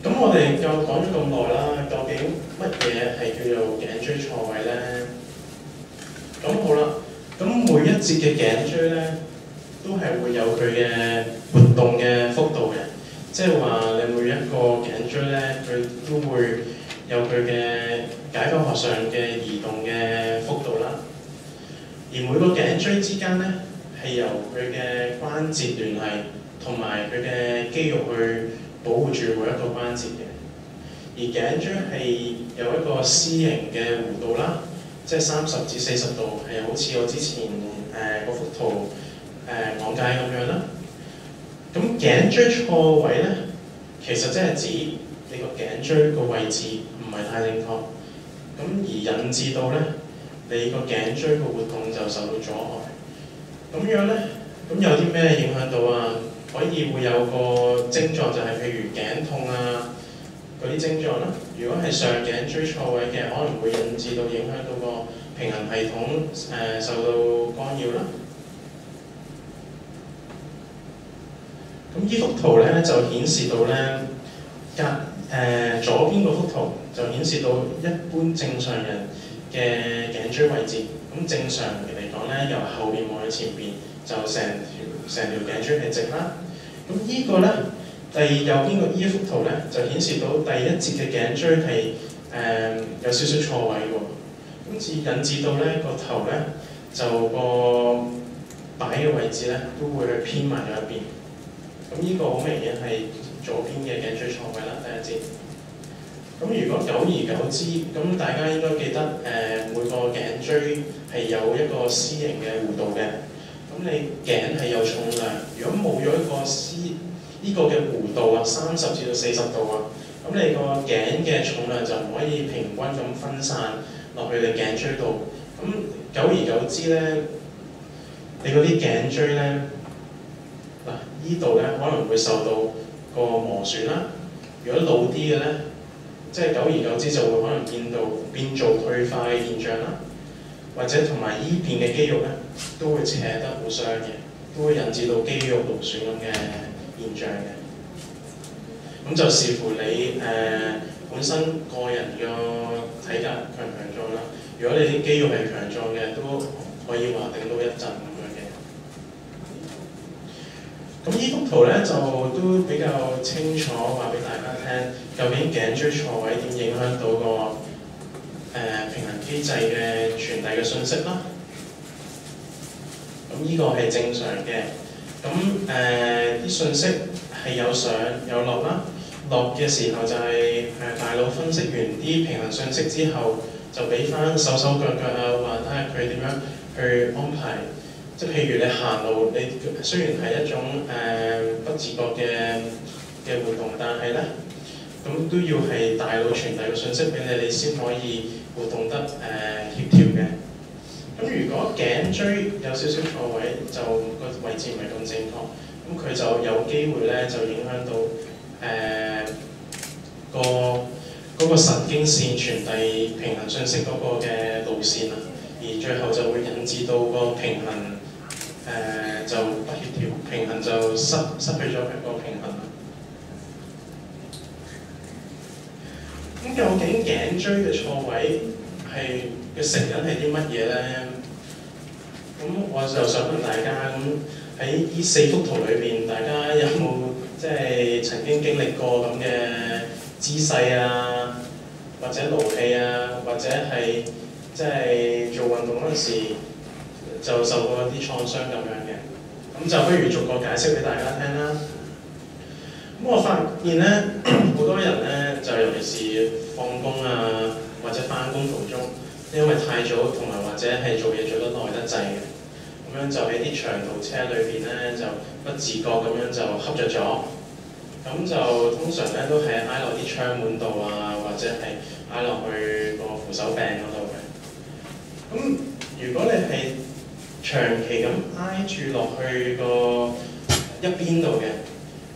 咁我哋又講咗咁耐啦，究竟乜嘢係叫做頸椎錯位咧？咁好啦，咁每一節嘅頸椎咧，都係會有佢嘅活動嘅幅度嘅，即係話你每一個頸椎咧，佢都會有佢嘅解剖學上嘅移動嘅幅度啦。而每個頸椎之間咧，係由佢嘅關節聯繫同埋佢嘅肌肉去保護住每一個關節嘅。而頸椎係有一個 C 型嘅弧度啦，即係30至40度，係好似我之前嗰幅圖講解咁樣啦。咁頸椎錯位咧，其實即係指你個頸椎個位置唔係太正確，咁而引致到咧你個頸椎個活動就受到阻礙。咁樣咧，咁有啲咩影響到啊？可以會有個症狀就係譬如頸痛啊嗰啲症狀啦。如果係上頸椎錯位嘅，可能會引致到影響到個平衡系統受到干擾啦。咁呢幅圖咧就顯示到咧左邊嗰幅圖就顯示到一般正常人嘅頸椎位置。咁正常嚟講咧，由後邊望去前邊就成條頸椎係直啦。咁呢個咧，右邊個呢一幅圖咧就顯示到第一節嘅頸椎係有少少錯位喎。咁引致到咧個頭咧就個擺嘅位置咧都會去偏埋咗一邊。咁呢個好明顯係左邊嘅頸椎錯位啦，第一節。咁如果久而久之，咁大家應該記得每個頸椎係有一個 C 型嘅弧度嘅。咁你頸係有重量，如果冇咗一個 C 呢個嘅弧度啊，30至到40度啊，咁你個頸嘅重量就唔可以平均咁分散落去你頸椎度。咁久而久之咧，你嗰啲頸椎咧，呢度咧可能會受到個磨損啦。如果老啲嘅咧，即係久而久之就會可能變做退化嘅現象啦。或者同埋依邊嘅肌肉咧都會扯得好傷嘅，都會引致到肌肉勞損咁嘅現象嘅。咁就視乎你本身個人嘅體格強唔強壯啦。如果你啲肌肉係強壯嘅，都可以話頂到一陣咁樣嘅。咁呢幅圖咧就都比較清楚話俾大家聽，究竟頸椎錯位點影響到個平衡機制嘅傳遞嘅信息啦。咁呢個係正常嘅。咁啲信息係有上有落啦。落嘅時候就係大腦分析完啲平衡信息之後，就俾翻手腳啊，話睇下佢點樣去安排。即係譬如你行路，你雖然係一種不自覺嘅活動，但係咧咁都要係大腦傳遞個信息俾你，你先可以活動得協調嘅。咁如果頸椎有少少錯位，就個位置唔係咁正確，咁佢就有機會咧就影響到嗰個神經線傳遞平衡信息嗰個嘅路線啊，而最後就會引致到個平衡就不協調，平衡就失去咗個平衡。咁究竟頸椎嘅錯位嘅成因係啲乜嘢咧？咁我就想問大家，咁喺呢4幅圖裏邊，大家有冇即係曾經經歷過咁嘅姿勢啊，或者勞氣啊，或者係即係做運動嗰陣時就受過一啲創傷咁樣嘅？咁就不如逐個解釋俾大家聽啦。咁我發現咧，好多人咧就尤其是放工啊，或者返工途中，因為太早同埋或者係做嘢做得耐得滯嘅，咁樣就喺啲長途車裏邊咧就不自覺咁樣就瞌着咗。咁就通常咧都係挨落啲窗門度啊，或者係挨落去個扶手柄嗰度嘅。咁如果你係長期咁挨住落去個一邊度嘅，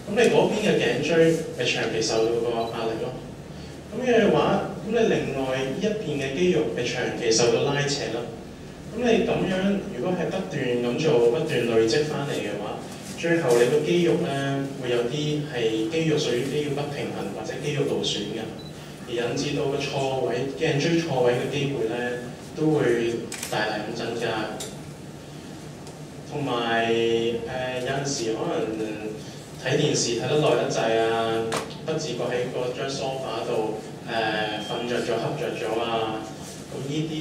咁你嗰邊嘅頸椎係長期受到個壓力咯。咁嘅話，咁你另外一邊嘅肌肉係長期受到拉扯咯。咁你咁樣如果係不斷咁做，不斷累積翻嚟嘅話，最後你個肌肉咧會有啲係肌肉屬於肌肉不平衡或者肌肉勞損嘅，而引致到個錯位頸椎錯位嘅機會咧都會大大咁增加。同埋有陣時可能睇電視睇得耐得滯啊，不自覺喺嗰張梳化度瞓着咗、瞌着咗啊，咁呢啲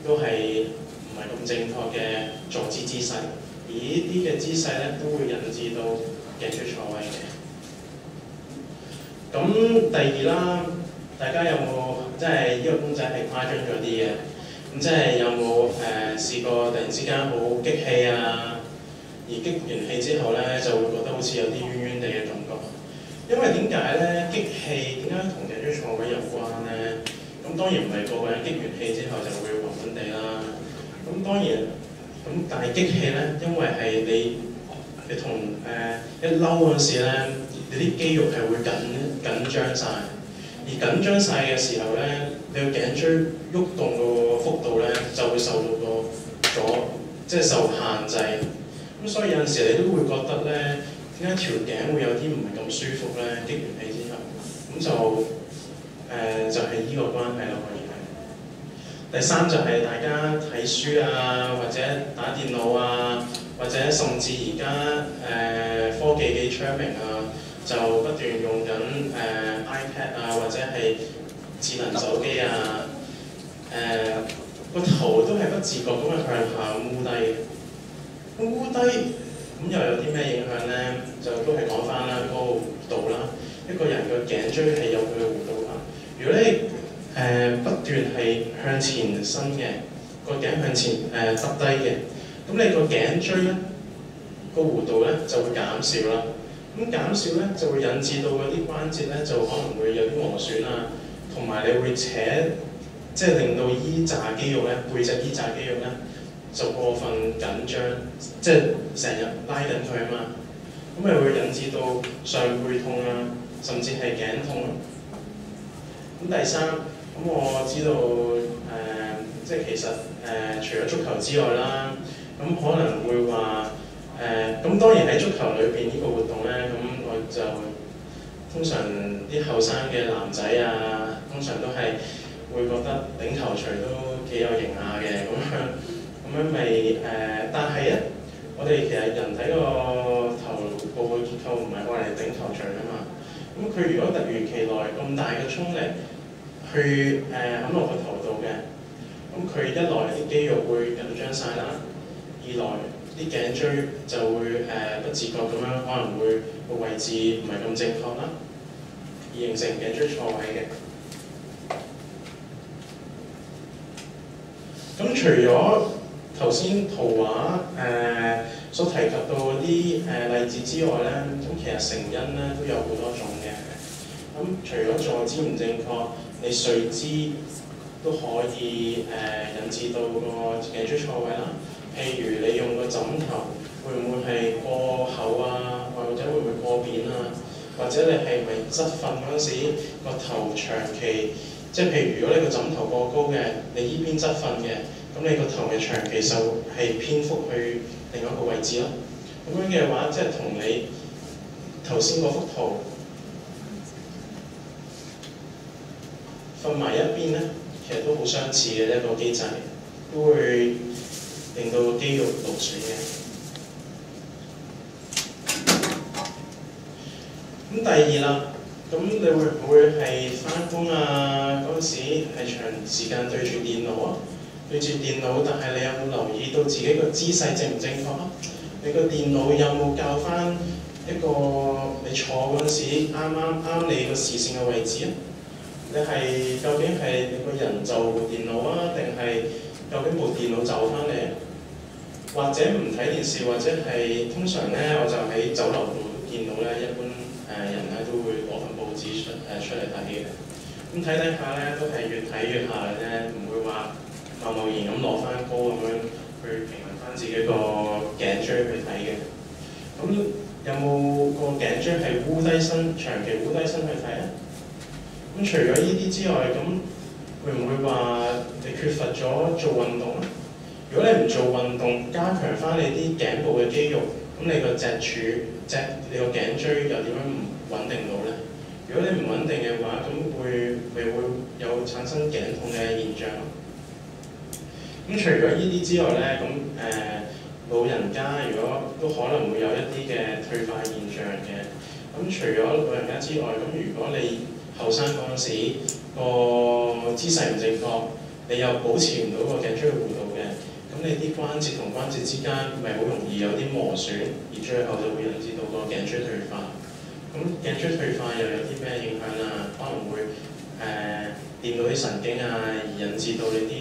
都係唔係咁正確嘅坐姿姿勢，而呢啲嘅姿勢咧都會引致到頸椎錯位嘅。咁第二啦，大家有冇即係呢個公仔係誇張咗啲嘅？咁即係有冇試過突然之間好激氣啊？而激完氣之後咧，就會覺得好似有啲冤冤地嘅感覺。因為點解咧？激氣點解同頸椎錯位有關咧？咁當然唔係個個人激完氣之後就會暈暈地啦。咁當然，咁但係激氣咧，因為係你同一嬲嗰陣時咧，你啲肌肉係會緊張晒，而緊張晒嘅時候咧，你個頸椎喐動個幅度咧就會受到即係受限制。咁所以有陣時你都會覺得咧，點解條頸會有啲唔係咁舒服咧？激完氣之後，咁就係呢個關係咯，可以係。第三就係大家睇書啊，或者打電腦啊，或者甚至而家科技幾昌明啊，就不斷用緊iPad 啊，或者係智能手機啊，個頭都係不自覺咁樣向下烏低嘅。咁烏低咁又有啲咩影響咧？就都係講翻啦，嗰個弧度啦。一個人嘅頸椎係有佢嘅弧度啦。如果你不斷係向前伸嘅，個頸向前耷低嘅，咁你個頸椎咧個弧度咧就會減少啦。咁減少咧就會引致到嗰啲關節咧就可能會有啲磨損啊，同埋你會扯，即係令到依紮肌肉咧背脊依紮肌肉咧就過分緊張，即係成日拉緊佢啊嘛，咁咪會引致到上背痛啊，甚至係頸痛咯。咁第三，咁我知道即係其實除咗足球之外啦，咁可能會話咁當然喺足球裏邊呢個活動咧，咁我就通常啲後生嘅男仔啊，通常都係會覺得頂頭錘都幾有型下嘅咁樣。咁樣咪但係咧，我哋其實人體個頭部嘅結構唔係愛嚟頂頭錘㗎嘛。咁佢如果突如其來咁大嘅衝力去揞落個頭度嘅，咁佢一來啲肌肉會緊張晒啦，二來啲頸椎就會不自覺咁樣可能會個位置唔係咁正確啦，而形成頸椎錯位嘅。咁除咗頭先圖畫所提及到嗰啲例子之外咧，咁其實成因咧都有好多種嘅。咁除咗坐姿唔正確，你睡姿都可以引致到個頸椎錯位啦。譬如你用個枕頭會唔會係過厚啊，或者會唔會過扁啊？或者你係咪側瞓嗰陣時個頭長期，即係譬如如果你個枕頭過高嘅，你依邊側瞓嘅。咁你個頭嘅長期就係偏覆去另外一個位置咯。咁樣嘅話，即係同你頭先嗰幅圖瞓埋一邊咧，其實都好相似嘅一個機制，都會令到個肌肉勞損嘅。咁第二啦，咁你會唔會係返工啊嗰陣時係長時間對住電腦啊？對住電腦，但係你有冇留意到自己個姿勢正唔正確啊？你個電腦有冇校翻一個你坐嗰陣時啱你個視線嘅位置啊？你係究竟係你個人就部電腦啊，定係究竟部電腦就翻嚟啊？或者唔睇電視，或者係通常咧，我就喺酒樓度見到咧，一般人咧都會攞份報紙出嚟睇嘅。咁睇下咧，都係越睇越下嘅啫，唔會話貿然咁攞翻高咁樣去平衡翻自己個頸椎去睇嘅。咁有冇個頸椎係烏低身，長期烏低身去睇啊？咁除咗呢啲之外，咁會唔會話你缺乏咗做運動啊？如果你唔做運動，加強翻你啲頸部嘅肌肉，咁咁你個脊柱、你個頸椎又點樣唔穩定到咧？如果你唔穩定嘅話，咁會有產生頸痛嘅現象。咁除咗呢啲之外咧，老人家如果都可能會有一啲嘅退化現象嘅。咁除咗老人家之外，咁如果你後生嗰陣時個姿勢唔正確，你又保持唔到個頸椎嘅弧度嘅，咁你啲關節同關節之間咪好容易有啲磨損，而最後就會引致到個頸椎退化。咁頸椎退化又有啲咩影響啊？可能會掂到啲神經啊，而引致到你啲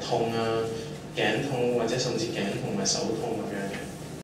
痛啊、頸痛或者甚至頸痛同埋手痛咁樣嘅。